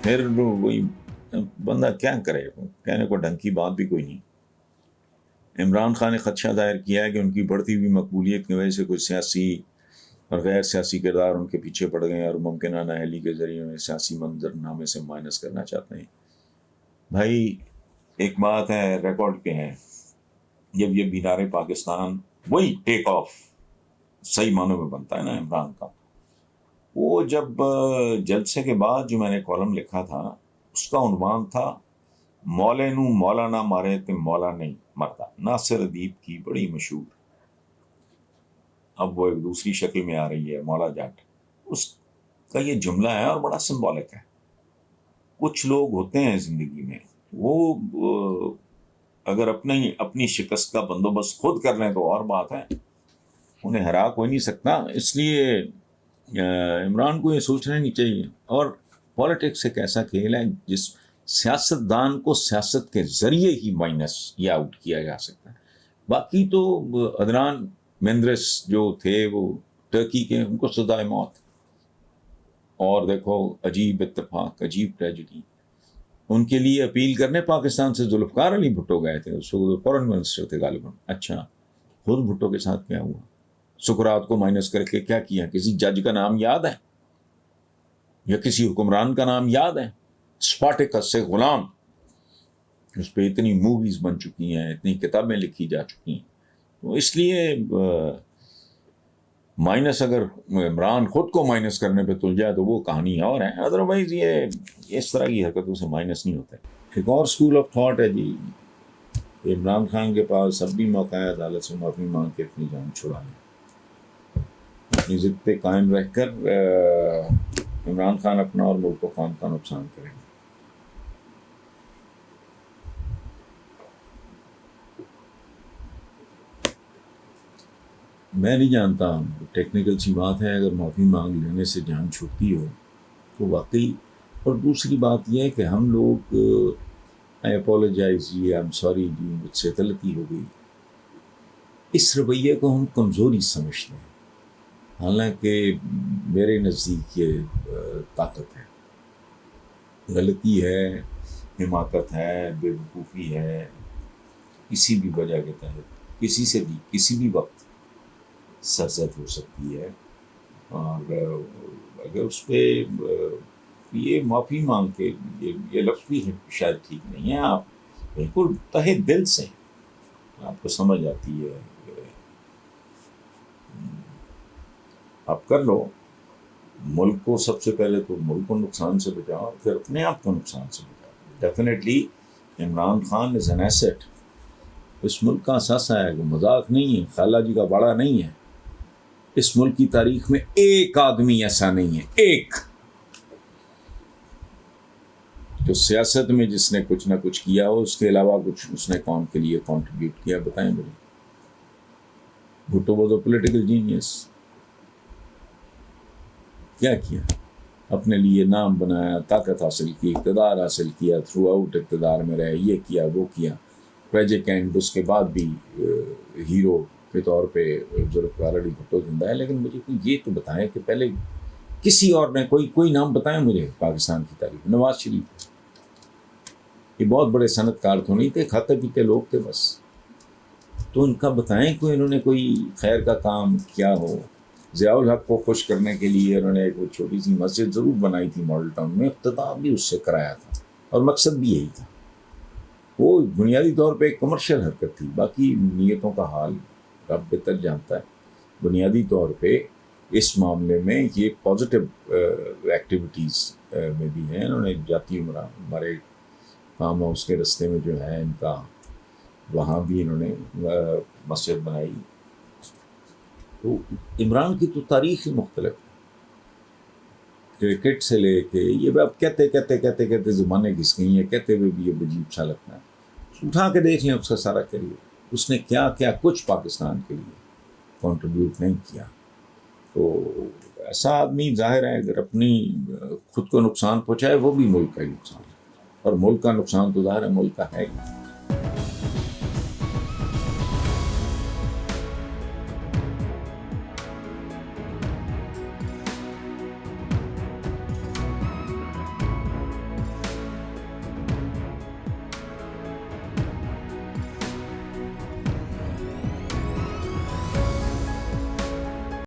پھر وہی بندہ کیا کرے، کہنے کو ڈھنگ کی بات بھی کوئی نہیں۔ عمران خان نے خدشہ ظاہر کیا ہے کہ ان کی بڑھتی ہوئی مقبولیت کی وجہ سے کچھ سیاسی اور غیر سیاسی کردار ان کے پیچھے پڑ گئے ہیں اور ممکنہ نااہلی کے ذریعے انہیں سیاسی منظر نامے سے مائنس کرنا چاہتے ہیں۔ بھائی ایک بات ہے، ریکارڈ پہ ہے، جب یہ بیدار پاکستان وہی ٹیک آف صحیح معنوں میں بنتا ہے نا عمران کا، وہ جب جلسے کے بعد جو میں نے کالم لکھا تھا اس کا عنوان تھا مولے نو مولا نہ مارے تے مولا نہیں مرتا، ناصر ادیب کی بڑی مشہور، اب وہ ایک دوسری شکل میں آ رہی ہے، مولا جٹ، اس کا یہ جملہ ہے اور بڑا سمبولک ہے۔ کچھ لوگ ہوتے ہیں زندگی میں وہ اگر اپنی شکست کا بندوبست خود کر لیں تو اور بات ہے، انہیں ہرا کوئی نہیں سکتا۔ اس لیے عمران کو یہ سوچنا نہیں چاہیے۔ اور پالیٹکس ایک ایسا کھیل ہے جس سیاست دان کو سیاست کے ذریعے ہی مائنس یا آؤٹ کیا جا سکتا ہے۔ باقی تو عدنان مندرس جو تھے وہ ٹرکی کے، ان کو سزائے موت، اور دیکھو عجیب اتفاق، عجیب ٹریجڈی، ان کے لیے اپیل کرنے پاکستان سے ذوالفقار علی بھٹو گئے تھے، اس وقت فورن منسٹر تھے غالباً۔ اچھا خود بھٹو کے ساتھ کیا ہوا؟ سکرات کو مائنس کر کے کیا کیا؟ کسی جج کا نام یاد ہے یا کسی حکمران کا نام یاد ہے؟ اسپارٹیکس سے غلام، اس پہ اتنی موویز بن چکی ہیں، اتنی کتابیں لکھی جا چکی ہیں، تو اس لیے مائنس اگر عمران خود کو مائنس کرنے پہ تل جائے تو وہ کہانی اور ہے، ادروائز یہ اس طرح کی حرکتوں سے مائنس نہیں ہوتے۔ ایک اور اسکول آف تھاٹ ہے جی، عمران خان کے پاس اب بھی موقع ہے عدالت سے معافی مانگ کے اپنی جان چھڑا لیں۔ اپنی ضد پہ قائم رہ کر عمران خان اپنا اور ملک و قوم کا نقصان کریں گے۔ میں نہیں جانتا، ٹیکنیکل سی بات ہے، اگر معافی مانگ لینے سے جان چھوٹتی ہو تو واقعی۔ اور دوسری بات یہ ہے کہ ہم لوگ آئی اپولوجائز جی، آئی ایم سوری جی، مجھ سے غلطی ہو گئی، اس رویے کو ہم کمزوری سمجھتے ہیں، حالانکہ میرے نزدیک یہ طاقت ہے۔ غلطی ہے، حماقت ہے، بے وقوفی ہے، کسی بھی وجہ کے تحت کسی سے بھی کسی بھی وقت سرزد ہو سکتی ہے، اور اگر اس پہ یہ معافی مانگ کے، یہ لفظ بھی شاید ٹھیک نہیں ہے، آپ بالکل تہہ دل سے آپ کو سمجھ آتی ہے، آپ کر لو۔ ملک کو سب سے پہلے تو ملک کو نقصان سے بچاؤ، پھر اپنے آپ کو نقصان سے بچاؤ۔ Definitely Imran Khan is an asset, اس ملک کا اثاثہ ہے، وہ مذاق نہیں ہے، خالہ جی کا باڑا نہیں ہے۔ اس ملک کی تاریخ میں ایک آدمی ایسا نہیں ہے، ایک، جو سیاست میں جس نے کچھ نہ کچھ کیا ہو، اس کے علاوہ کچھ اس نے قوم کے لیے کنٹریبیوٹ کیا، بتائیں مجھے۔ Bhutto was a political genius, کیا کیا؟ اپنے لیے نام بنایا، طاقت حاصل کی، اقتدار حاصل کیا، تھرو آؤٹ اقتدار میں رہے، یہ کیا وہ کیا، ٹریجک اینڈ اس کے بعد بھی ہیرو کے طور پہ ذوالفقار علی بھٹو زندہ ہے۔ لیکن مجھے یہ تو بتائیں کہ پہلے کسی اور نے کوئی نام بتائیں مجھے پاکستان کی تاریخ۔ نواز شریف، یہ بہت بڑے صنعت کار تو نہیں تھے، کھاتے پیتے لوگ تھے بس، تو ان کا بتائیں کوئی انہوں نے کوئی خیر کا کام کیا ہو۔ ضیاء الحق کو خوش کرنے کے لیے انہوں نے ایک وہ چھوٹی سی مسجد ضرور بنائی تھی ماڈل ٹاؤن میں، افتتاح بھی اس سے کرایا تھا، اور مقصد بھی یہی تھا۔ وہ بنیادی طور پہ ایک کمرشل حرکت تھی، باقی نیتوں کا حال رب بہتر جانتا ہے۔ بنیادی طور پہ اس معاملے میں یہ پازیٹیو ایکٹیویٹیز میں بھی ہیں۔ انہوں نے جاتی عمرہ ہمارے فارم ہاؤس کے رستے میں جو ہے ان کا، وہاں بھی انہوں نے مسجد بنائی۔ تو عمران کی تو تاریخ ہی مختلف ہے، کرکٹ سے لے کے یہ اب کہتے زمانے گھس گئی ہیں، کہتے ہوئے بھی یہ عجیب سا لگتا ہے۔ اٹھا کے دیکھ لیں اس کا سارا کریئر، اس نے کیا کیا کچھ پاکستان کے لیے کنٹریبیوٹ نہیں کیا۔ تو ایسا آدمی ظاہر ہے اگر اپنی خود کو نقصان پہنچائے وہ بھی ملک کا ہی نقصان ہے، اور ملک کا نقصان تو ظاہر ہے ملک کا ہے ہی۔